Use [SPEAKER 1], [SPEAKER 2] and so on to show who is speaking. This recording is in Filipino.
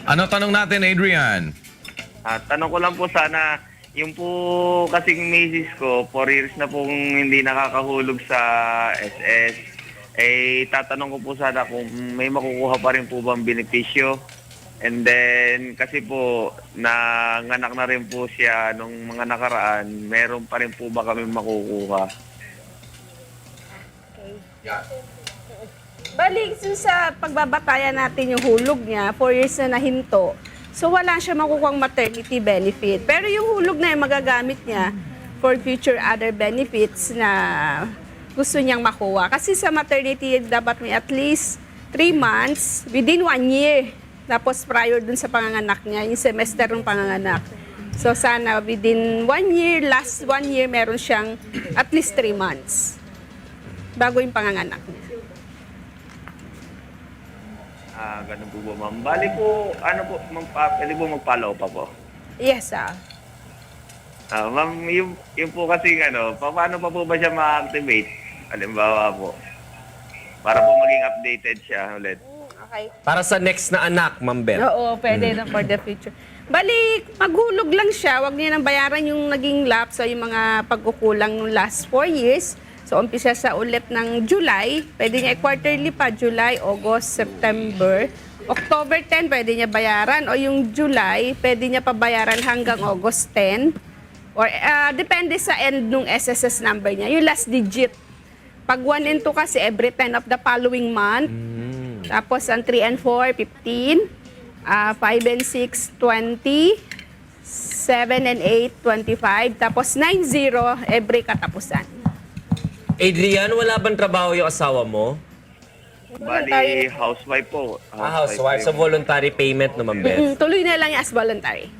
[SPEAKER 1] Ano tanong natin, Adrian?
[SPEAKER 2] Tanong ko lang po sana, yung po kasing misis ko, 4 years na pong hindi nakakahulog sa SS. Tatanong ko po sana kung may makukuha pa rin po bang benepisyo. And then, kasi po, nanganak na rin po siya nung mga nakaraan, meron pa rin po ba kami makukuha?
[SPEAKER 3] Balik sa pagbabatayan natin yung hulog niya, 4 years na nahinto. So wala siya makukuha maternity benefit. Pero yung hulog na yung magagamit niya for future other benefits na gusto niyang makuha. Kasi sa maternity, dapat may at least 3 months within 1 year. Tapos prior dun sa panganganak niya, yung semester ng panganganak. So sana within 1 year, last 1 year, meron siyang at least 3 months bago yung panganganak niya.
[SPEAKER 2] Ganun po ba, ma'am? Bali po, ano po, pwede po mag-follow pa po?
[SPEAKER 3] Yes,
[SPEAKER 2] Ma'am, yung po kasi paano pa po ba siya ma-activate? Halimbawa po, para po maging updated siya ulit.
[SPEAKER 3] Okay.
[SPEAKER 4] Para sa next na anak, Ma'am Beth.
[SPEAKER 3] Oo, pwede na for the future. Balik, maghulog lang siya. Huwag niya nang bayaran yung naging lapse o yung mga pagkukulang ng last 4 years. So, umpisa sa ulit ng July. Pwede niya quarterly pa. July, August, September. October 10, pwede niya bayaran. O yung July, pwede niya pabayaran hanggang August 10. Or depende sa end ng SSS number niya. Yung last digit. Pag 1 and 2 kasi, every 10 of the following month. Tapos, ang 3 and 4, 15. 5 and 6, 20. 7 and 8, 25. Tapos, 9-0, every katapusan.
[SPEAKER 4] Adrian, wala bang trabaho yung asawa mo?
[SPEAKER 2] Bali, housewife po.
[SPEAKER 4] Housewife. So, voluntary payment no, Ma'am Beth?
[SPEAKER 3] Tuloy na lang yung as voluntary.